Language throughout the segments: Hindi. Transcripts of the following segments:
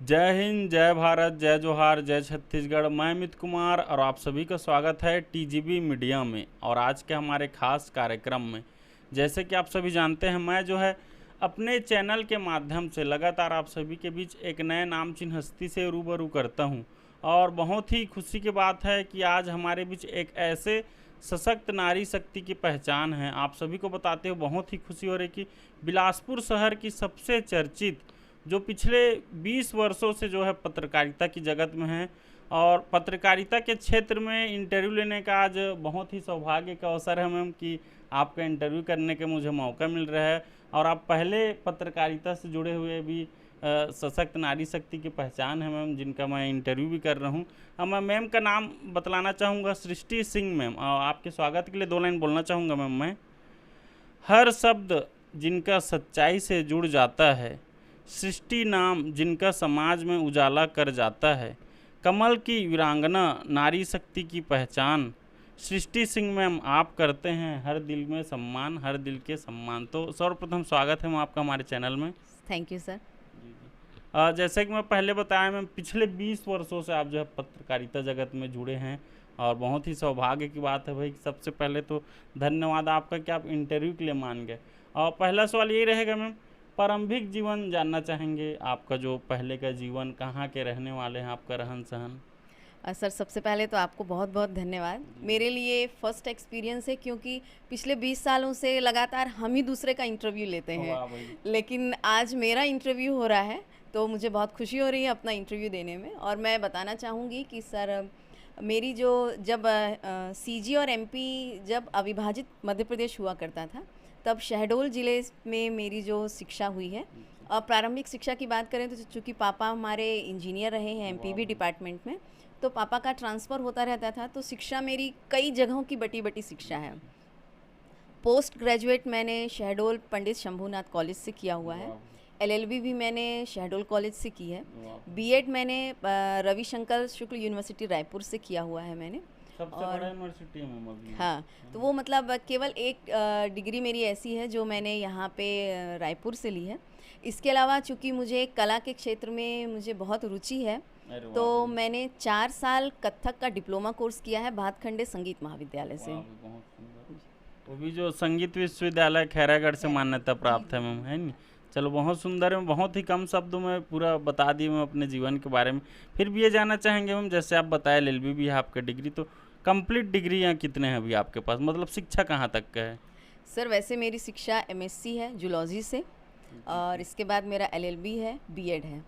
जय हिंद, जय भारत, जय जोहार, जय छत्तीसगढ़। मैं अमित कुमार और आप सभी का स्वागत है टीजीबी मीडिया में और आज के हमारे खास कार्यक्रम में। जैसे कि आप सभी जानते हैं, मैं जो है अपने चैनल के माध्यम से लगातार आप सभी के बीच एक नए नामचीन हस्ती से रूबरू करता हूं और बहुत ही खुशी की बात है कि आज हमारे बीच एक ऐसे सशक्त नारी शक्ति की पहचान है। आप सभी को बताते हुए बहुत ही खुशी हो रही कि बिलासपुर शहर की सबसे चर्चित जो पिछले 20 वर्षों से जो है पत्रकारिता की जगत में है और पत्रकारिता के क्षेत्र में इंटरव्यू लेने का आज बहुत ही सौभाग्य का अवसर है मैम कि आपका इंटरव्यू करने के मुझे मौका मिल रहा है। और आप पहले पत्रकारिता से जुड़े हुए भी सशक्त नारी शक्ति की पहचान है मैम, जिनका मैं इंटरव्यू भी कर रहा हूँ। अब मैं मैम का नाम बतलाना चाहूँगा, सृष्टि सिंह मैम। और आपके स्वागत के लिए 2 लाइन बोलना चाहूँगा मैम। मैं हर शब्द जिनका सच्चाई से जुड़ जाता है, सृष्टि नाम जिनका समाज में उजाला कर जाता है, कमल की वीरांगना नारी शक्ति की पहचान, सृष्टि सिंह मैम आप करते हैं हर दिल में सम्मान, हर दिल के सम्मान। तो सर्वप्रथम स्वागत है मैम आपका हमारे चैनल में। Thank you sir. जैसे कि मैं पहले बताया मैम, पिछले 20 वर्षों से आप जो है पत्रकारिता जगत में जुड़े हैं और बहुत ही सौभाग्य की बात है भाई। सबसे पहले तो धन्यवाद आपका कि आप इंटरव्यू के लिए मान गए। और पहला सवाल यही रहेगा मैम, प्रारंभिक जीवन जानना चाहेंगे, आपका जो पहले का जीवन, कहाँ के रहने वाले हैं, आपका रहन सहन। सर सबसे पहले तो आपको बहुत बहुत धन्यवाद। मेरे लिए फ़र्स्ट एक्सपीरियंस है क्योंकि पिछले 20 सालों से लगातार हम ही दूसरे का इंटरव्यू लेते हैं, वाह भाई। लेकिन आज मेरा इंटरव्यू हो रहा है तो मुझे बहुत खुशी हो रही है अपना इंटरव्यू देने में। और मैं बताना चाहूँगी कि सर मेरी जो जब सीजी और एमपी जब अविभाजित मध्य प्रदेश हुआ करता था, तब शहडोल ज़िले में मेरी जो शिक्षा हुई है। और प्रारंभिक शिक्षा की बात करें तो चूँकि पापा हमारे इंजीनियर रहे हैं एमपीबी डिपार्टमेंट में, तो पापा का ट्रांसफ़र होता रहता था, तो शिक्षा मेरी कई जगहों की बटी बटी शिक्षा है। पोस्ट ग्रेजुएट मैंने शहडोल पंडित शंभूनाथ कॉलेज से किया हुआ है। एलएलबी भी मैंने शहडोल कॉलेज से की है। बीएड मैंने रविशंकर शुक्ल यूनिवर्सिटी रायपुर से किया हुआ है मैंने। सबसे बड़ा यूनिवर्सिटी है मैम अभी। हाँ, तो वो मतलब केवल एक डिग्री मेरी ऐसी है जो मैंने यहाँ पे रायपुर से ली है। इसके अलावा चूँकि मुझे कला के क्षेत्र में मुझे बहुत रुचि है, अरे वाह तो भाई। मैंने 4 साल कथक का डिप्लोमा कोर्स किया है भातखंडे संगीत महाविद्यालय से। वाह भाई, बहुत सुंदर। वो भी जो संगीत विश्वविद्यालय खैरागढ़ से मान्यता प्राप्त है मैम, है नहीं। चलो बहुत सुंदर है। बहुत ही कम शब्दों में पूरा बता दिए मैम अपने जीवन के बारे में। फिर भी ये जानना चाहेंगे मैम, जैसे आप बताए एलएलबी भी है आपका डिग्री, तो कंप्लीट डिग्रियाँ कितने हैं अभी आपके पास, मतलब शिक्षा कहाँ तक का है। सर वैसे मेरी शिक्षा एमएससी है जूलॉजी से, और इसके बाद मेरा एलएलबी है, बीएड है।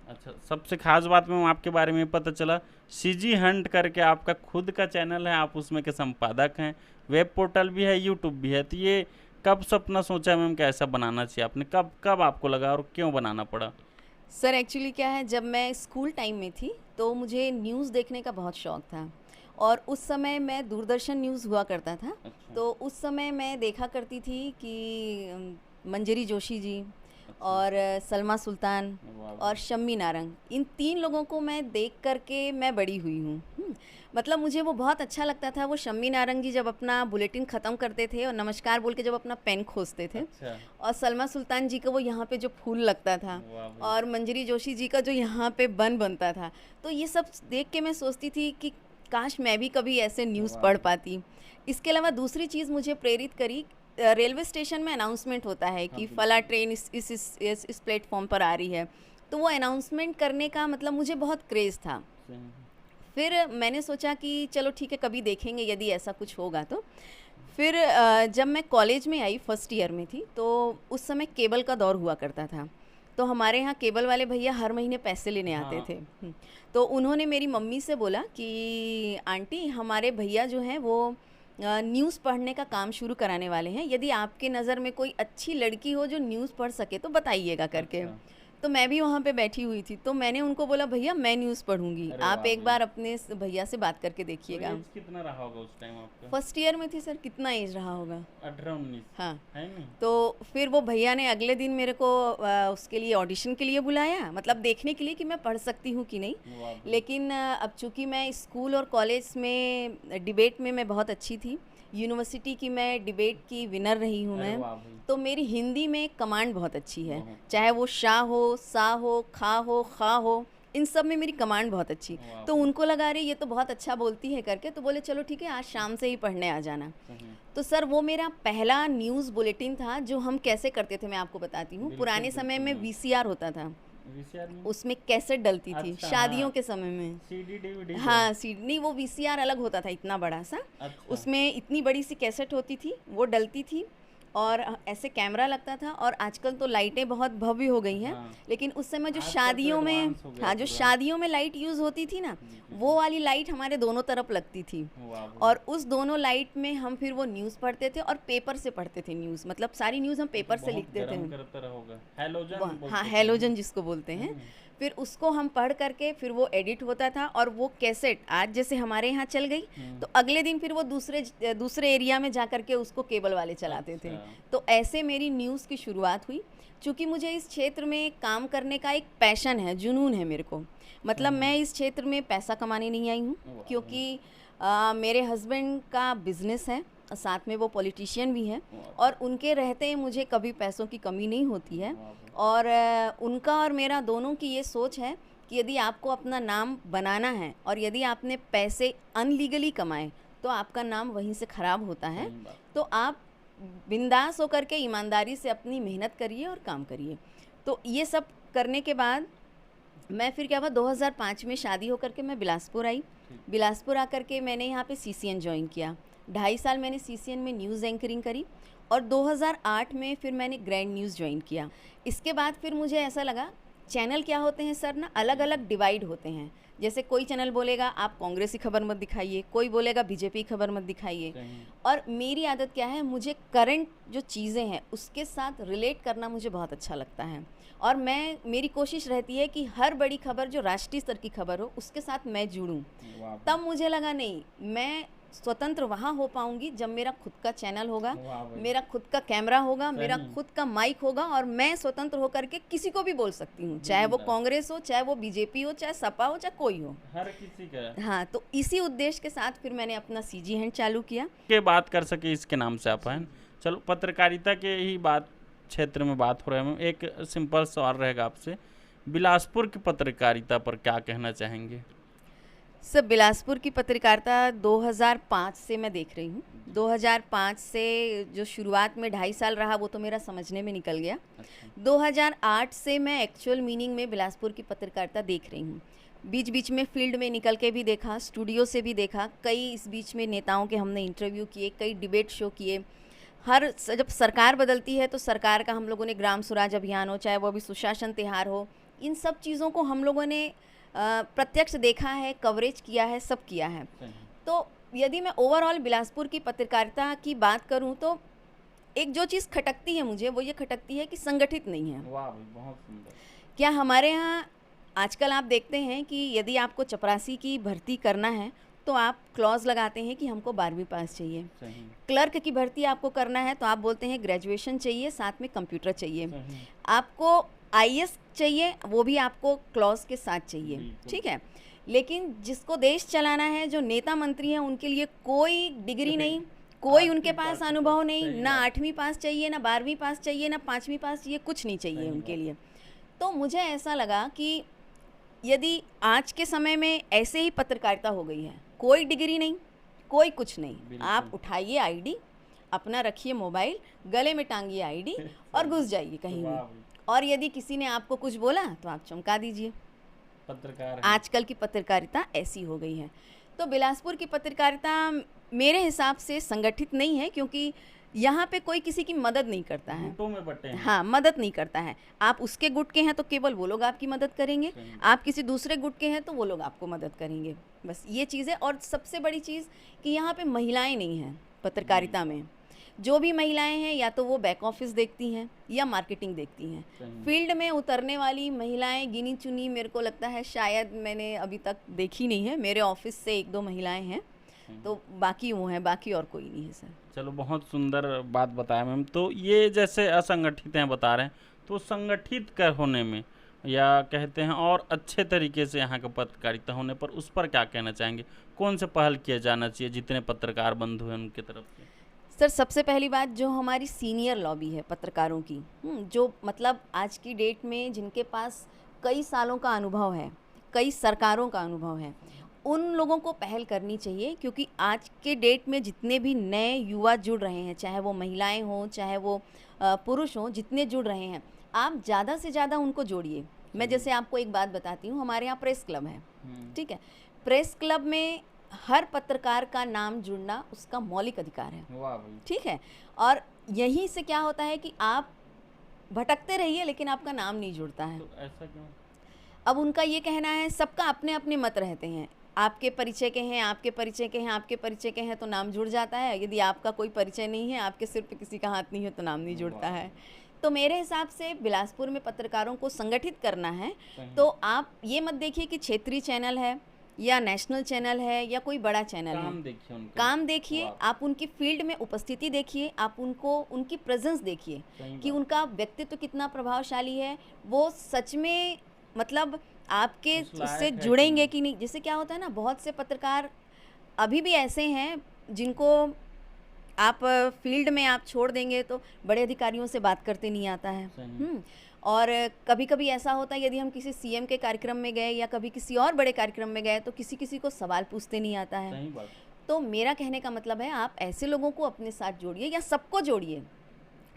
अच्छा, सबसे खास बात मैम आपके बारे में पता चला, सीजी हंट करके आपका खुद का चैनल है, आप उसमें के संपादक हैं, वेब पोर्टल भी है, यूट्यूब भी है। तो ये कब सपना सोचा मैम कि ऐसा बनाना चाहिए आपने, कब कब आपको लगा और क्यों बनाना पड़ा। सर एक्चुअली क्या है, जब मैं स्कूल टाइम में थी तो मुझे न्यूज़ देखने का बहुत शौक़ था, और उस समय मैं दूरदर्शन न्यूज़ हुआ करता था। अच्छा। तो उस समय मैं देखा करती थी कि मंजरी जोशी जी अच्छा। और सलमा सुल्तान वाह और भाई। शम्मी नारंग, इन 3 लोगों को मैं देख कर के मैं बड़ी हुई हूँ। मतलब मुझे वो बहुत अच्छा लगता था। वो शम्मी नारंग जी जब अपना बुलेटिन ख़त्म करते थे और नमस्कार बोल के जब अपना पेन खोसते थे, अच्छा। और सलमा सुल्तान जी का वो यहाँ पे जो फूल लगता था, वाह भाई। और मंजरी जोशी जी का जो यहाँ पे बन बनता था, तो ये सब देख के मैं सोचती थी कि काश मैं भी कभी ऐसे न्यूज़ पढ़ पाती। इसके अलावा दूसरी चीज़ मुझे प्रेरित करी, रेलवे स्टेशन में अनाउंसमेंट होता है कि फला ट्रेन इस प्लेटफॉर्म पर आ रही है, तो वो अनाउंसमेंट करने का मतलब मुझे बहुत क्रेज़ था। फिर मैंने सोचा कि चलो ठीक है, कभी देखेंगे यदि ऐसा कुछ होगा तो। फिर जब मैं कॉलेज में आई, फर्स्ट ईयर में थी, तो उस समय केबल का दौर हुआ करता था। तो हमारे यहाँ केबल वाले भैया हर महीने पैसे लेने आते थे। तो उन्होंने मेरी मम्मी से बोला कि आंटी हमारे भैया जो हैं वो न्यूज़ पढ़ने का काम शुरू कराने वाले हैं, यदि आपके नज़र में कोई अच्छी लड़की हो जो न्यूज़ पढ़ सके तो बताइएगा करके। अच्छा। तो मैं भी वहाँ पे बैठी हुई थी, तो मैंने उनको बोला भैया मैं न्यूज़ पढ़ूंगी, अरे आप वाह एक भाई। बार अपने भैया से बात करके तो देखिएगा। एज कितना रहा होगा उस टाइम आपका। फर्स्ट ईयर में थी सर, कितना एज रहा होगा। 18-19 हाँ, है नहीं। तो फिर वो भैया ने अगले दिन मेरे को उसके लिए ऑडिशन के लिए बुलाया, मतलब देखने के लिए कि मैं पढ़ सकती हूँ कि नहीं। वाह भाई। लेकिन अब चूँकि मैं स्कूल और कॉलेज में डिबेट में मैं बहुत अच्छी थी, यूनिवर्सिटी की मैं डिबेट की विनर रही हूँ अरे मैं। वाह भाई। तो मेरी हिंदी में कमांड बहुत अच्छी है, बहुत। चाहे वो शाह हो, सा हो, खा हो, खा हो, इन सब में मेरी कमांड बहुत अच्छी। वाह तो भाई। उनको लगा रही ये तो बहुत अच्छा बोलती है करके, तो बोले चलो ठीक है आज शाम से ही पढ़ने आ जाना। सही। तो सर वो मेरा पहला न्यूज़ बुलेटिन था जो हम कैसे करते थे मैं आपको बताती हूँ। बिल्कुल पुराने समय बिल्कुल में मैम। वीसीआर होता था, वीसीआर में। उसमें कैसेट डलती थी अच्छा शादियों हाँ। के समय में। सीडी डीवीडी जो। हाँ, सीडी नहीं, वो वीसीआर अलग होता था इतना बड़ा सा, अच्छा। उसमें इतनी बड़ी सी कैसेट होती थी, वो डलती थी और ऐसे कैमरा लगता था। और आजकल तो लाइटें बहुत भव्य हो गई हैं, हाँ। लेकिन उस समय जो आजकल तो शादियों में, एडवांस हो गया हाँ जो पूरा। शादियों में लाइट यूज़ होती थी ना, जी, जी, वो जी। वाली लाइट हमारे दोनों तरफ लगती थी। वाह भाई। और उस दोनों लाइट में हम फिर वो न्यूज़ पढ़ते थे और पेपर से पढ़ते थे न्यूज़, मतलब सारी न्यूज़ हम वो तो पेपर से बहुत लिखते थे। गर्म करता रहा होगा। हैलोजन हाँ बोलते थे ना? हेलोजन जिसको बोलते हैं। हम्म। फिर उसको हम पढ़ करके फिर वो एडिट होता था और वो कैसेट आज जैसे हमारे यहाँ चल गई, तो अगले दिन फिर वो दूसरे एरिया में जा करके उसको केबल वाले चलाते थे। अच्छा। तो ऐसे मेरी न्यूज़ की शुरुआत हुई। चूँकि मुझे इस क्षेत्र में काम करने का एक पैशन है, जुनून है मेरे को, मतलब मैं इस क्षेत्र में पैसा कमाने नहीं आई हूँ, वाह। क्योंकि मेरे हस्बैंड का बिजनेस है, साथ में वो पॉलिटिशियन भी हैं, वाह। और उनके रहते मुझे कभी पैसों की कमी नहीं होती है। वाह भाई। और उनका और मेरा दोनों की ये सोच है कि यदि आपको अपना नाम बनाना है और यदि आपने पैसे अनलीगली कमाए तो आपका नाम वहीं से ख़राब होता है। सही बात। तो आप बिंदास होकर के ईमानदारी से अपनी मेहनत करिए और काम करिए। तो ये सब करने के बाद मैं फिर क्या हुआ, 2005 में शादी होकर के मैं बिलासपुर आई। बिलासपुर आकर के मैंने यहाँ पे सीसीएन ज्वाइन किया। 2.5 साल मैंने सीसीएन में न्यूज़ एंकरिंग करी और 2008 में फिर मैंने ग्रैंड न्यूज़ ज्वाइन किया। इसके बाद फिर मुझे ऐसा लगा चैनल क्या होते हैं सर ना, अलग अलग डिवाइड होते हैं। जैसे कोई चैनल बोलेगा आप कांग्रेस की खबर मत दिखाइए, कोई बोलेगा बीजेपी की खबर मत दिखाइए। सही। और मेरी आदत क्या है, मुझे करंट जो चीज़ें हैं उसके साथ रिलेट करना मुझे बहुत अच्छा लगता है। और मेरी कोशिश रहती है कि हर बड़ी खबर जो राष्ट्रीय स्तर की खबर हो उसके साथ मैं जुड़ूं। वाह। तब मुझे लगा नहीं, मैं स्वतंत्र वहाँ हो पाऊंगी जब मेरा खुद का चैनल होगा, वाह भाई। मेरा खुद का कैमरा होगा, मेरा सही। खुद का माइक होगा और मैं स्वतंत्र होकर के किसी को भी बोल सकती हूँ, चाहे वो बिल्कुल। कांग्रेस हो, चाहे वो बीजेपी हो, चाहे सपा हो, चाहे कोई हो। हर किसी का। हाँ, तो इसी उद्देश्य के साथ फिर मैंने अपना सीजी हैंड चालू किया। के बात कर सके इसके नाम से आप हैं। चलो पत्रकारिता के ही बात क्षेत्र में बात हो रहे हैं। एक सिंपल सवाल रहेगा आपसे, बिलासपुर की पत्रकारिता पर क्या कहना चाहेंगे? सर बिलासपुर की पत्रकारिता 2005 से मैं देख रही हूँ। 2005 से जो शुरुआत में 2.5 साल रहा वो तो मेरा समझने में निकल गया। अच्छा। 2008 से मैं एक्चुअल मीनिंग में बिलासपुर की पत्रकारिता देख रही हूँ। बीच बीच में फील्ड में निकल के भी देखा, स्टूडियो से भी देखा, कई इस बीच में नेताओं के हमने इंटरव्यू किए, कई डिबेट शो किए। जब सरकार बदलती है तो सरकार का हम लोगों ने ग्राम स्वराज अभियान हो, चाहे वो अभी सुशासन तिहार हो, इन सब चीज़ों को हम लोगों ने प्रत्यक्ष देखा है, कवरेज किया है, सब किया है। सही। तो यदि मैं ओवरऑल बिलासपुर की पत्रकारिता की बात करूं तो एक जो चीज़ खटकती है मुझे वो ये खटकती है कि संगठित नहीं है। वाह भाई, बहुत सुंदर। क्या हमारे यहाँ आजकल आप देखते हैं कि यदि आपको चपरासी की भर्ती करना है तो आप क्लॉज लगाते हैं कि हमको 12वीं पास चाहिए। सही। क्लर्क की भर्ती आपको करना है तो आप बोलते हैं ग्रेजुएशन चाहिए, साथ में कंप्यूटर चाहिए। सही। आपको आईएएस चाहिए, वो भी आपको क्लॉज के साथ चाहिए, बिल्कुल। ठीक है। लेकिन जिसको देश चलाना है, जो नेता मंत्री हैं, उनके लिए कोई डिग्री नहीं, कोई आठवीं उनके पास पास चाहिए, अनुभव नहीं, सही ना बात। 8वीं पास चाहिए, ना 12वीं पास चाहिए, ना 5वीं पास चाहिए, कुछ नहीं चाहिए सही उनके बात। लिए। तो मुझे ऐसा लगा कि यदि आज के समय में ऐसे ही पत्रकारिता हो गई है, कोई डिग्री नहीं, कोई कुछ नहीं, बिल्कुल। आप उठाइए आईडी, अपना रखिए मोबाइल, गले में टांगिए आईडी और घुस जाइए कहीं वाह भी। भाई, और यदि किसी ने आपको कुछ बोला तो आप चमका दीजिए। पत्रकार है। आजकल की पत्रकारिता ऐसी हो गई है। तो बिलासपुर की पत्रकारिता मेरे हिसाब से संगठित नहीं है, क्योंकि यहाँ पे कोई किसी की मदद नहीं करता है। गुटों में बटे हैं। हाँ, मदद नहीं करता है। आप उसके गुट के हैं तो केवल वो लोग आपकी मदद करेंगे, सही। आप किसी दूसरे गुट के हैं तो वो लोग आपको मदद करेंगे। बस ये चीज़ है। और सबसे बड़ी चीज़ कि यहाँ पे महिलाएं नहीं हैं पत्रकारिता में। जो भी महिलाएं हैं या तो वो बैक ऑफिस देखती हैं या मार्केटिंग देखती हैं। सही। फील्ड में उतरने वाली महिलाएं गिनी चुनी, मेरे को लगता है शायद मैंने अभी तक देखी नहीं है। मेरे ऑफिस से 1-2 महिलाएं हैं, तो बाकी वो हैं, बाकी और कोई नहीं है सर। चलो, बहुत सुंदर बात बताया मैम। तो ये जैसे असंगठित हैं बता रहे हैं, तो संगठित कर होने में या कहते हैं और अच्छे तरीके से यहाँ का पत्रकारिता होने पर उस पर क्या कहना चाहेंगे? कौन से पहल किया जाना चाहिए जितने पत्रकार बंधु हैं उनकी तरफ से? सर सबसे पहली बात, जो हमारी सीनियर लॉबी है पत्रकारों की, जो मतलब आज की डेट में जिनके पास कई सालों का अनुभव है, कई सरकारों का अनुभव है, उन लोगों को पहल करनी चाहिए, क्योंकि आज के डेट में जितने भी नए युवा जुड़ रहे हैं, चाहे वो महिलाएं हों, चाहे वो पुरुष हों, जितने जुड़ रहे हैं, आप ज़्यादा से ज़्यादा उनको जोड़िए। मैं जैसे आपको एक बात बताती हूँ, हमारे यहाँ प्रेस क्लब है, ठीक है। प्रेस क्लब में हर पत्रकार का नाम जुड़ना उसका मौलिक अधिकार है, वाह भाई। ठीक है। और यहीं से क्या होता है कि आप भटकते रहिए लेकिन आपका नाम नहीं जुड़ता है। तो ऐसा क्यों? अब उनका ये कहना है, सबका अपने अपने मत रहते हैं, आपके परिचय के हैं, आपके परिचय के हैं, आपके परिचय के हैं तो नाम जुड़ जाता है, यदि आपका कोई परिचय नहीं है, आपके सिर पे किसी का हाथ नहीं है तो नाम नहीं जुड़ता है। तो मेरे हिसाब से बिलासपुर में पत्रकारों को संगठित करना है, तो आप ये मत देखिए कि क्षेत्रीय चैनल है या नेशनल चैनल है या कोई बड़ा चैनल है, काम देखिए उनके। काम देखिए, आप उनकी फील्ड में उपस्थिति देखिए, आप उनको उनकी प्रेजेंस देखिए कि उनका व्यक्तित्व कितना प्रभावशाली है, वो सच में मतलब आपके उस लायक उससे है कि जुड़ेंगे नहीं। कि नहीं। जैसे क्या होता है ना, बहुत से पत्रकार अभी भी ऐसे हैं जिनको आप फील्ड में आप छोड़ देंगे तो बड़े अधिकारियों से बात करते नहीं आता है। सही। और कभी कभी ऐसा होता है, यदि हम किसी सीएम के कार्यक्रम में गए या कभी किसी और बड़े कार्यक्रम में गए तो किसी किसी को सवाल पूछते नहीं आता है। सही बात। तो मेरा कहने का मतलब है, आप ऐसे लोगों को अपने साथ जोड़िए या सबको जोड़िए।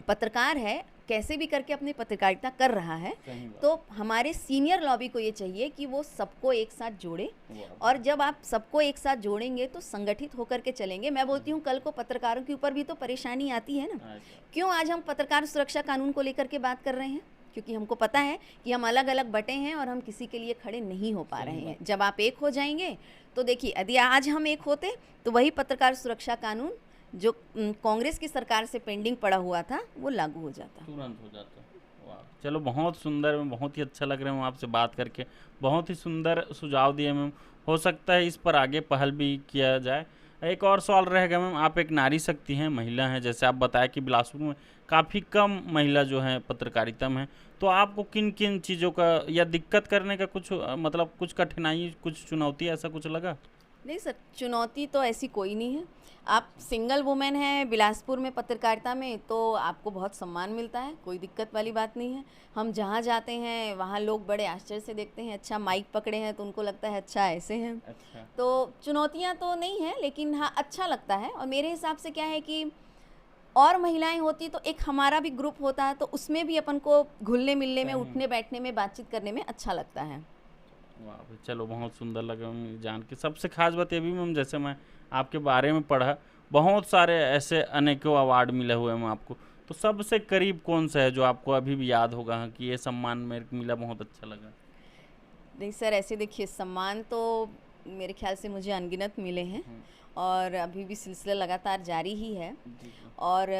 पत्रकार है, कैसे भी करके अपनी पत्रकारिता कर रहा है, सही बात। तो हमारे सीनियर लॉबी को ये चाहिए कि वो सबको एक साथ जोड़े, वाह। और जब आप सबको एक साथ जोड़ेंगे तो संगठित होकर के चलेंगे। मैं बोलती हूँ कल को पत्रकारों के ऊपर भी तो परेशानी आती है ना। अच्छा। क्यों आज हम पत्रकार सुरक्षा कानून को लेकर के बात कर रहे हैं? क्योंकि हमको पता है कि हम अलग अलग बटे हैं और हम किसी के लिए खड़े नहीं हो पा सही रहे हैं। बात। जब आप एक हो जाएंगे तो देखिए, यदि आज हम एक होते तो वही पत्रकार सुरक्षा कानून जो कांग्रेस की सरकार से पेंडिंग पड़ा हुआ था वो लागू हो जाता। तुरंत हो जाता। वाह, चलो बहुत सुंदर, मैम बहुत ही अच्छा लग रहा है मैम आपसे बात करके, बहुत ही सुंदर सुझाव दिए मैम। हो सकता है इस पर आगे पहल भी किया जाए। एक और सवाल रहेगा मैम, आप एक नारी शक्ति हैं, महिला हैं, जैसे आप बताया कि बिलासपुर में काफ़ी कम महिला जो हैं पत्रकारिता में, तो आपको किन किन चीज़ों का या दिक्कत करने का कुछ मतलब कुछ कठिनाई, कुछ चुनौती ऐसा कुछ लगा? नहीं सर, चुनौती तो ऐसी कोई नहीं है। आप सिंगल वुमेन हैं बिलासपुर में पत्रकारिता में तो आपको बहुत सम्मान मिलता है, कोई दिक्कत वाली बात नहीं है। हम जहाँ जाते हैं वहाँ लोग बड़े आश्चर्य से देखते हैं, अच्छा माइक पकड़े हैं तो उनको लगता है अच्छा ऐसे हैं। अच्छा। तो चुनौतियाँ तो नहीं है, लेकिन हाँ अच्छा लगता है। और मेरे हिसाब से क्या है कि और महिलाएं होती तो एक हमारा भी ग्रुप होता है, तो उसमें भी अपन को घुलने मिलने में, सही। उठने बैठने में, बातचीत करने में अच्छा लगता है। वाह भाई, चलो बहुत सुंदर लगा मैम जान के। सबसे खास बात ये भी मैम, जैसे मैं आपके बारे में पढ़ा, बहुत सारे ऐसे अनेकों अवार्ड मिले हुए हैं आपको, तो सबसे करीब कौन सा है जो आपको अभी भी याद होगा कि ये सम्मान मेरे को मिला, बहुत अच्छा लगा? नहीं सर, ऐसे देखिए, सम्मान तो मेरे ख्याल से मुझे अनगिनत मिले हैं और अभी भी सिलसिला लगातार जारी ही है। जी। और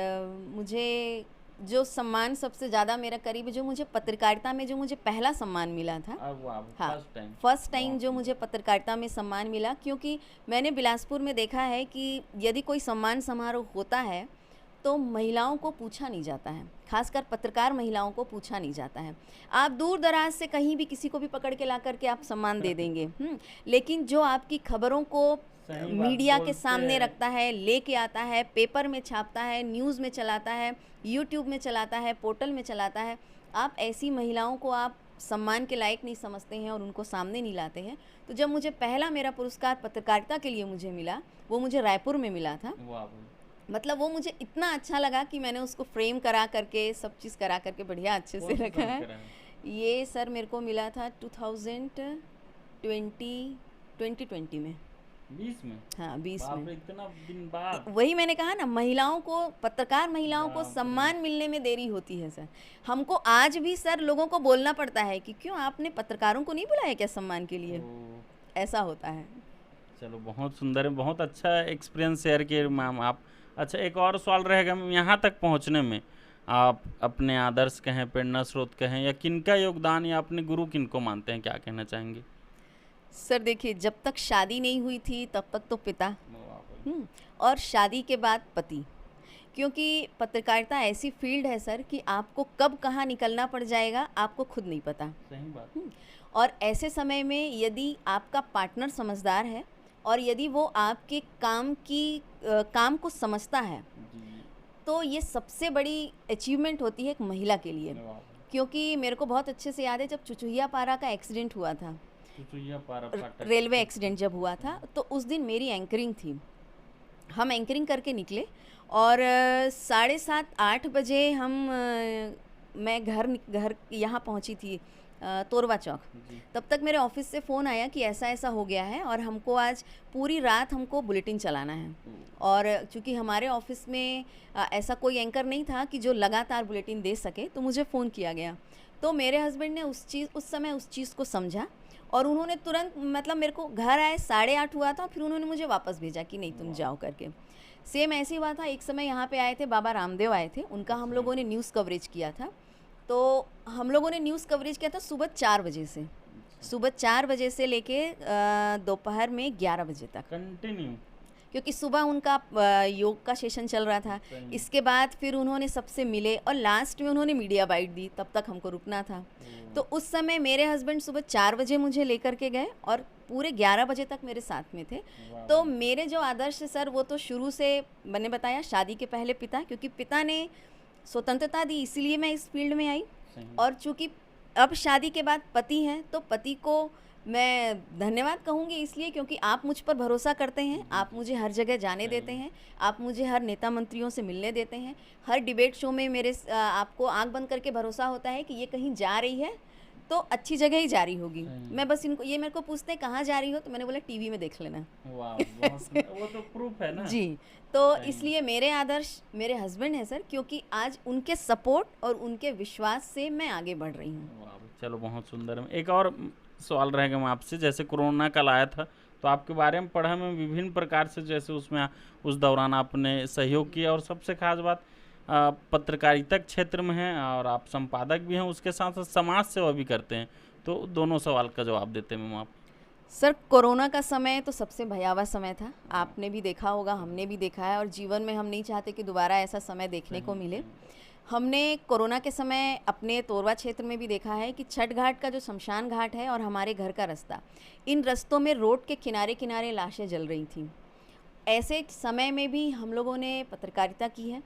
मुझे जो सम्मान सबसे ज़्यादा मेरा करीब है, जो मुझे पत्रकारिता में जो मुझे पहला सम्मान मिला था, वाह, हाँ, फर्स्ट टाइम। फर्स्ट टाइम बहुत जो मुझे पत्रकारिता में सम्मान मिला, क्योंकि मैंने बिलासपुर में देखा है कि यदि कोई सम्मान समारोह होता है तो महिलाओं को पूछा नहीं जाता है, खासकर पत्रकार महिलाओं को पूछा नहीं जाता है। आप दूर दराज से कहीं भी किसी को भी पकड़ के ला करके आप सम्मान दे देंगे, लेकिन जो आपकी खबरों को सही बात मीडिया के बोलते सामने हैं। रखता है, लेके आता है, पेपर में छापता है, न्यूज़ में चलाता है, यूट्यूब में चलाता है, पोर्टल में चलाता है, आप ऐसी महिलाओं को आप सम्मान के लायक नहीं समझते हैं और उनको सामने नहीं लाते हैं। तो जब मुझे पहला मेरा पुरस्कार पत्रकारिता के लिए मुझे मिला, वो मुझे रायपुर में मिला था। वाह भाई। मतलब वो मुझे इतना अच्छा लगा कि मैंने उसको फ्रेम करा करके, सब चीज़ करा करके बढ़िया अच्छे से कौन सा रखा साल है। करा है? ये सर मेरे को मिला था 2020 में। 20 में? हाँ, 20 बाप में। रे, इतना दिन बाद। वही मैंने कहा ना, महिलाओं को, पत्रकार महिलाओं को बाप रे। सम्मान मिलने में देरी होती है सर। हमको आज भी सर लोगों को बोलना पड़ता है कि क्यों आपने पत्रकारों को नहीं बुलाया क्या सम्मान के लिए, ओ, ऐसा होता है। चलो बहुत सुंदर है, बहुत अच्छा एक्सपीरियंस शेयर किए मैम आप। अच्छा, एक और सवाल रहेगा मैम, यहाँ तक पहुँचने में आप अपने आदर्श कहें, प्रेरणा स्रोत कहें, या किनका योगदान या अपने गुरु किनको मानते हैं, क्या कहना चाहेंगे? सर देखिए, जब तक शादी नहीं हुई थी तब तक तो पिता, वाह भाई। और शादी के बाद पति। क्योंकि पत्रकारिता ऐसी फील्ड है सर कि आपको कब कहाँ निकलना पड़ जाएगा आपको खुद नहीं पता। सही बात। और ऐसे समय में यदि आपका पार्टनर समझदार है और यदि वो आपके काम को समझता है, जी। तो ये सबसे बड़ी अचीवमेंट होती है एक महिला के लिए। वाह! क्योंकि मेरे को बहुत अच्छे से याद है जब चुचुहिया पारा का एक्सीडेंट हुआ था, चुचुहिया पारा फाटक। रेलवे एक्सीडेंट जब हुआ था, तो उस दिन मेरी एंकरिंग थी। हम एंकरिंग करके निकले और 7:30-8 बजे मैं घर यहाँ पहुँची थी, तोरवा चौक। जी। तब तक मेरे ऑफिस से फ़ोन आया कि ऐसा-ऐसा हो गया है और हमको आज पूरी रात हमको बुलेटिन चलाना है। और चूँकि हमारे ऑफिस में ऐसा कोई एंकर नहीं था कि जो लगातार बुलेटिन दे सके, तो मुझे फ़ोन किया गया। तो मेरे हस्बैंड ने उस समय उस चीज़ को समझा और उन्होंने तुरंत, मतलब मेरे को घर आए 8:30 हुआ था, फिर उन्होंने मुझे वापस भेजा कि नहीं तुम जाओ करके। सेम ऐसे ही हुआ था, एक समय यहाँ पे आए थे बाबा रामदेव आए थे, उनका हम लोगों ने न्यूज़ कवरेज किया था। तो हम लोगों ने न्यूज़ कवरेज किया था सुबह 4 बजे से, सुबह 4 बजे से लेके दोपहर में 11 बजे तक, कंटिन्यू। क्योंकि सुबह उनका योग का सेशन चल रहा था। सही। इसके बाद फिर उन्होंने सबसे मिले और लास्ट में उन्होंने मीडिया बाइट दी, तब तक हमको रुकना था। तो उस समय मेरे हस्बैंड सुबह 4 बजे मुझे लेकर के गए और पूरे 11 बजे तक मेरे साथ में थे। वाह! तो मेरे जो आदर्श है सर, वो तो शुरू से मैंने बताया, शादी के पहले पिता, क्योंकि पिता ने स्वतंत्रता दी इसीलिए मैं इस फील्ड में आई। सही। और चूँकि अब शादी के बाद पति हैं, तो पति को मैं धन्यवाद कहूँगी इसलिए क्योंकि आप मुझ पर भरोसा करते हैं, आप मुझे हर जगह जाने सही। देते हैं, आप मुझे हर नेता मंत्रियों से मिलने देते हैं, हर डिबेट शो में आपको आँख बंद करके भरोसा होता है कि ये कहीं जा रही है तो अच्छी जगह ही जा रही होगी। सही। मैं बस इनको, ये मेरे को पूछते हैं कहाँ जा रही हो, तो मैंने बोला टीवी में देख लेना। वाह! बहुत सुंदर। वो तो प्रूफ है ना। जी, तो सही। इसलिए मेरे आदर्श मेरे हस्बैंड हैं सर, क्योंकि आज उनके सपोर्ट और उनके विश्वास से मैं आगे बढ़ रही हूँ। वाह! चलो बहुत सुंदर। एक और सवाल रहेगा मैं आपसे, जैसे कोरोना काल आया था, तो आपके बारे में पढ़ा मैं विभिन्न प्रकार से, जैसे उसमें उस दौरान आपने सहयोग किया और सबसे खास बात पत्रकारिता क्षेत्र में है और आप संपादक भी हैं, उसके साथ साथ समाज सेवा भी करते हैं। तो दोनों सवाल का जवाब देते हैं मैम आप। सर, कोरोना का समय तो सबसे भयावह समय था, आपने भी देखा होगा, हमने भी देखा है, और जीवन में हम नहीं चाहते कि दोबारा ऐसा समय देखने को मिले। हमने कोरोना के समय अपने तोरवा क्षेत्र में भी देखा है कि छठ घाट का जो शमशान घाट है और हमारे घर का रास्ता, इन रास्तों में रोड के किनारे किनारे लाशें जल रही थीं। ऐसे समय में भी हम लोगों ने पत्रकारिता की है।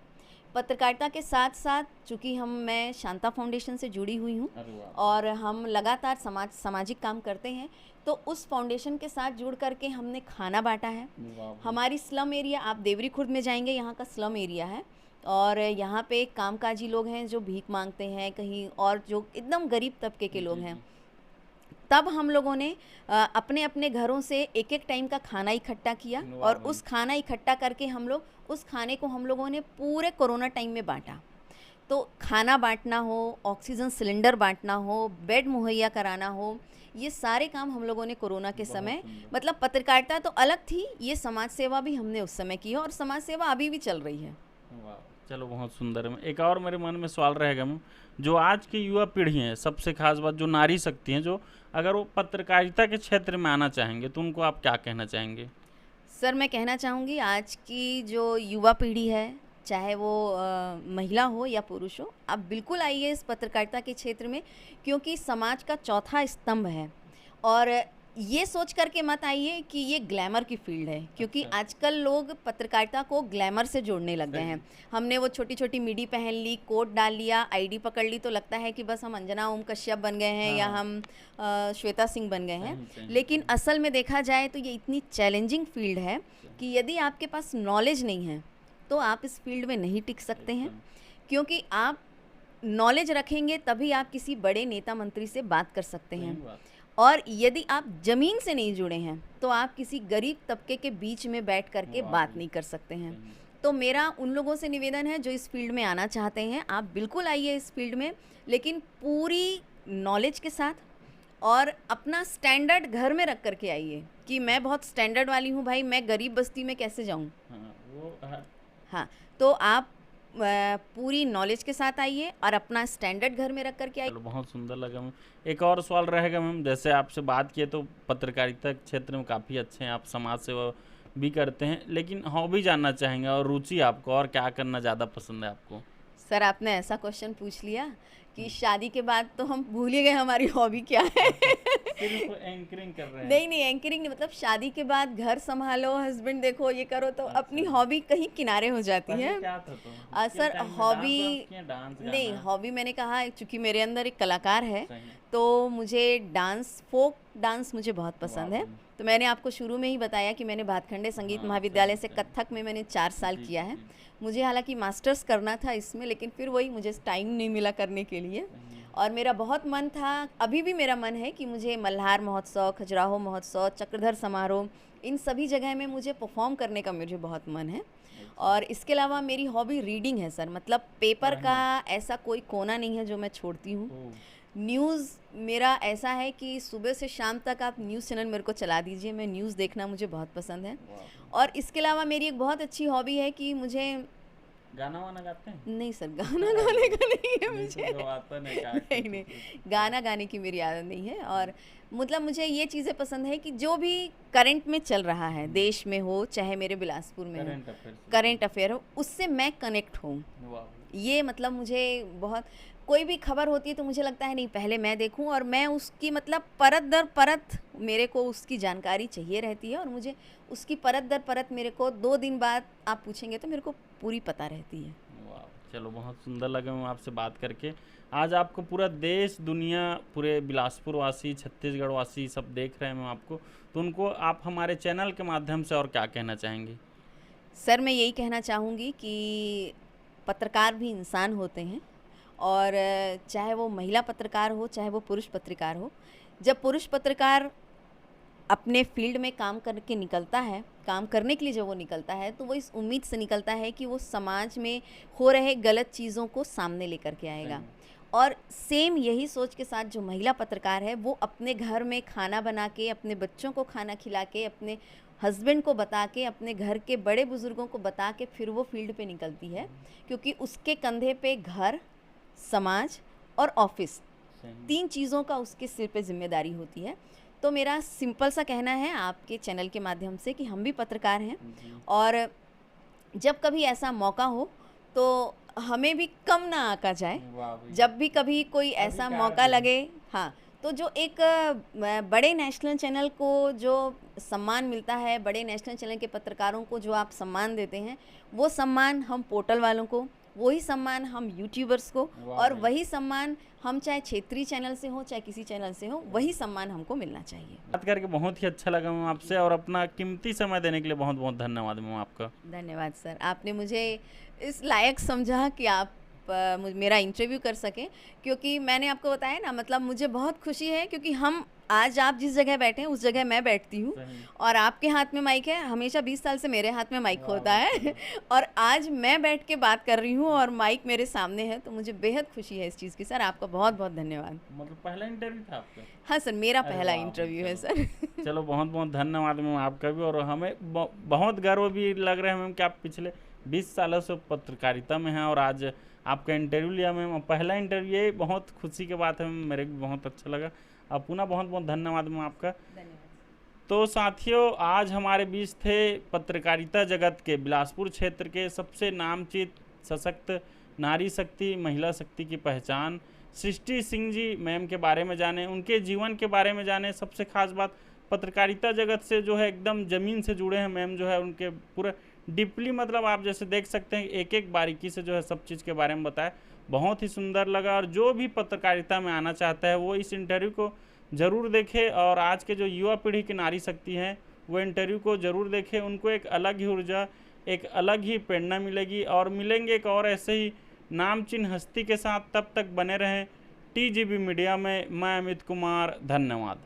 पत्रकारिता के साथ साथ चूँकि मैं शांता फाउंडेशन से जुड़ी हुई हूँ अरे वाह! और हम लगातार सामाजिक काम करते हैं, तो उस फाउंडेशन के साथ जुड़ करके हमने खाना बांटा है। वाह! हमारी स्लम एरिया, आप देवरी खुर्द में जाएंगे, यहाँ का स्लम एरिया है और यहाँ पे कामकाजी लोग हैं जो भीख मांगते हैं कहीं, और जो एकदम गरीब तबके के लोग जी, हैं। जी। तब हम लोगों ने अपने अपने घरों से एक एक टाइम का खाना इकट्ठा किया वाह और भाई। उस खाना इकट्ठा करके हम लोग उस खाने को हम लोगों ने पूरे कोरोना टाइम में बांटा। तो खाना बांटना हो, ऑक्सीजन सिलेंडर बांटना हो, बेड मुहैया कराना हो, ये सारे काम हम लोगों ने कोरोना के बहुत समय, सुंदर। मतलब पत्रकारिता तो अलग थी, ये समाज सेवा भी हमने उस समय की है और समाज सेवा अभी भी चल रही है। वाह! चलो बहुत सुंदर है। एक और मेरे मन में सवाल रहेगा मैम, जो आज की युवा पीढ़ी है, सबसे खास बात जो नारी शक्ति हैं, जो अगर वो पत्रकारिता के क्षेत्र में आना चाहेंगे, तो उनको आप क्या कहना चाहेंगे? सर, मैं कहना चाहूँगी आज की जो युवा पीढ़ी है, चाहे वो महिला हो या पुरुष हो, आप बिल्कुल आइए इस पत्रकारिता के क्षेत्र में, क्योंकि समाज का चौथा स्तंभ है। और ये सोच करके मत आइए कि ये ग्लैमर की फील्ड है, क्योंकि अच्छा। आजकल लोग पत्रकारिता को ग्लैमर से जोड़ने लग गए सही। हैं। हमने वो छोटी छोटी मिडी पहन ली, कोट डाल लिया, आईडी पकड़ ली, तो लगता है कि बस हम अंजना ओम कश्यप बन गए हैं या हाँ। हम श्वेता सिंह बन गए हैं। सही, सही, लेकिन सही। असल में देखा जाए तो ये इतनी चैलेंजिंग फील्ड है कि यदि आपके पास नॉलेज नहीं है तो आप इस फील्ड में नहीं टिक सकते हैं, एकदम। क्योंकि आप नॉलेज रखेंगे तभी आप किसी बड़े नेता मंत्री से बात कर सकते सही हैं। बात। और यदि आप ज़मीन से नहीं जुड़े हैं तो आप किसी गरीब तबके के बीच में बैठ करके वाह बात जी। नहीं कर सकते हैं। सही। तो मेरा उन लोगों से निवेदन है जो इस फील्ड में आना चाहते हैं, आप बिल्कुल आइए इस फील्ड में, लेकिन पूरी नॉलेज के साथ, और अपना स्टैंडर्ड घर में रख करके आइए कि मैं बहुत स्टैंडर्ड वाली हूँ भाई, मैं गरीब बस्ती में कैसे जाऊँ। हाँ, वो है। हाँ, तो आप पूरी नॉलेज के साथ आइए और अपना स्टैंडर्ड घर में रख करके आइए। चलो बहुत सुंदर लगा मैम। एक और सवाल रहेगा मैम, जैसे आपसे बात किए तो पत्रकारिता क्षेत्र में काफ़ी अच्छे हैं आप, समाज सेवा भी करते हैं, लेकिन हॉबी जानना चाहेंगे और रुचि आपको, और क्या करना ज़्यादा पसंद है आपको? सर, आपने ऐसा क्वेश्चन पूछ लिया कि शादी के बाद तो हम भूल ही गए हमारी हॉबी क्या है। सिर्फ एंकरिंग कर रहे हैं। नहीं, नहीं एंकरिंग नहीं, मतलब शादी के बाद घर सँभालो, हस्बैंड देखो, ये करो, तो अपनी अच्छा। हॉबी कहीं किनारे हो जाती पहले है। क्या था तो? सर किस टाइम में हॉबी डांस वांस किए? डांस नहीं, गाना? हॉबी मैंने कहा चूँकि मेरे अंदर एक कलाकार है, सही। तो मुझे डांस, फ़ोक डांस मुझे बहुत पसंद है। वाह! तो मैंने आपको शुरू में ही बताया कि मैंने भातखंडे संगीत हाँ, महाविद्यालय से सही। कत्थक में मैंने 4 साल जी, किया है। जी। मुझे हालाँकि मास्टर्स करना था इसमें, लेकिन फिर वही मुझे टाइम नहीं मिला करने के लिए। सही है। और मेरा बहुत मन था, अभी भी मेरा मन है कि मुझे मल्हार महोत्सव, खजुराहो महोत्सव, चक्रधर समारोह, इन सभी जगह में मुझे परफ़ॉर्म करने का मुझे बहुत मन है। अच्छा। और इसके अलावा मेरी हॉबी रीडिंग है सर, मतलब पेपर का पढ़ना। ऐसा कोई कोना नहीं है जो मैं छोड़ती हूँ। ओह! न्यूज़ मेरा ऐसा है कि सुबह से शाम तक आप न्यूज़ चैनल मेरे को चला दीजिए, मैं न्यूज़ देखना मुझे बहुत पसंद है। वाह! और इसके अलावा मेरी एक बहुत अच्छी हॉबी है कि मुझे गाना-वाना गाते हैं? नहीं सर, गाना गाने का नहीं है नहीं मुझे। तो गवाता नहीं का नहीं, नहीं, गाना गाने की मेरी आदत नहीं है। और मतलब मुझे ये चीज़ें पसंद है कि जो भी करंट में चल रहा है, देश में हो चाहे मेरे बिलासपुर में हो, करंट अफेयर्स। करंट अफेयर हो, उससे मैं कनेक्ट हूँ। वाह! ये मतलब मुझे बहुत, कोई भी खबर होती है तो मुझे लगता है नहीं पहले मैं देखूं, और मैं उसकी मतलब परत दर परत मेरे को उसकी जानकारी चाहिए रहती है, और मुझे उसकी परत दर परत मेरे को 2 दिन बाद आप पूछेंगे तो मेरे को पूरी पता रहती है। वाह! चलो बहुत सुंदर लगा मैम आपसे बात करके। आज आपको पूरा देश, दुनिया, पूरे बिलासपुर वासी, छत्तीसगढ़ वासी सब देख रहे हैं मैम आपको, तो उनको आप हमारे चैनल के माध्यम से और क्या कहना चाहेंगी? सर मैं यही कहना चाहूँगी कि पत्रकार भी इंसान होते हैं, और चाहे वो महिला पत्रकार हो चाहे वो पुरुष पत्रकार हो, जब पुरुष पत्रकार अपने फील्ड में काम करके निकलता है, काम करने के लिए जब वो निकलता है, तो वो इस उम्मीद से निकलता है कि वो समाज में हो रहे गलत चीज़ों को सामने लेकर के आएगा। सही। और सेम यही सोच के साथ जो महिला पत्रकार है, वो अपने घर में खाना बना के, अपने बच्चों को खाना खिला के, अपने हस्बैंड को बता के, अपने घर के बड़े बुजुर्गों को बता के फिर वो फील्ड पे निकलती है, क्योंकि उसके कंधे पे घर, समाज और ऑफिस, सही। 3 चीज़ों का उसके सिर पे जिम्मेदारी होती है। तो मेरा सिंपल सा कहना है आपके चैनल के माध्यम से कि हम भी पत्रकार हैं, जी। और जब कभी ऐसा मौका हो तो हमें भी कम ना आका जाए। वाह भई! जब भी कभी कोई ऐसा अधिकार मौका दें। लगे, हाँ, तो जो एक बड़े नेशनल चैनल को जो सम्मान मिलता है, बड़े नेशनल चैनल के पत्रकारों को जो आप सम्मान देते हैं, वो सम्मान हम पोर्टल वालों को, वही सम्मान हम यूट्यूबर्स को, वाह और भाई! वही सम्मान हम चाहे क्षेत्रीय चैनल से हो चाहे किसी चैनल से हो, वही सम्मान हमको मिलना चाहिए। बात करके बहुत ही अच्छा लगा मैम आपसे, और अपना कीमती समय देने के लिए बहुत-बहुत धन्यवाद मैम आपका। धन्यवाद सर, आपने मुझे इस लायक समझा कि आप मेरा इंटरव्यू कर सकें, क्योंकि मैंने आपको बताया ना, मतलब मुझे बहुत खुशी है, क्योंकि हम आज आप जिस जगह बैठे हैं उस जगह मैं बैठती हूँ, सही। और आपके हाथ में माइक है, हमेशा 20 साल से मेरे हाथ में माइक वाह, होता है वाह। और आज मैं बैठ के बात कर रही हूँ और माइक मेरे सामने है, तो मुझे बेहद खुशी है इस चीज़ की। सर आपका बहुत बहुत धन्यवाद। मतलब पहला इंटरव्यू था आपका? हाँ सर, मेरा अरे पहला वाह, इंटरव्यू है चलो। सर। चलो बहुत-बहुत धन्यवाद मैम आपका भी, और हमें बहुत गर्व भी लग रहा है मैम कि आप पिछले 20 सालों से पत्रकारिता में हैं, और आज आपका इंटरव्यू लिया मैम, पहला इंटरव्यू, ये बहुत खुशी की बात है मैम, मेरे को भी बहुत अच्छा लगा। अब पुनः बहुत-बहुत धन्यवाद मैम आपका। धन्यवाद। तो साथियों, आज हमारे बीच थे पत्रकारिता जगत के, बिलासपुर क्षेत्र के सबसे नामचीन सशक्त नारी शक्ति, महिला शक्ति की पहचान सृष्टि सिंह जी मैम के बारे में जाने, उनके जीवन के बारे में जाने। सबसे खास बात, पत्रकारिता जगत से जो है एकदम ज़मीन से जुड़े हैं मैम, जो है उनके पूरे डीपली, मतलब आप जैसे देख सकते हैं एक एक बारीकी से जो है सब चीज़ के बारे में बताया, बहुत ही सुंदर लगा। और जो भी पत्रकारिता में आना चाहता है वो इस इंटरव्यू को ज़रूर देखे, और आज के जो युवा पीढ़ी की नारी शक्ति हैं वो इंटरव्यू को ज़रूर देखें, उनको एक अलग ही ऊर्जा, एक अलग ही प्रेरणा मिलेगी, और मिलेंगे एक और ऐसे ही नामचीन हस्ती के साथ। तब तक बने रहें TGB मीडिया में। मैं अमित कुमार, धन्यवाद।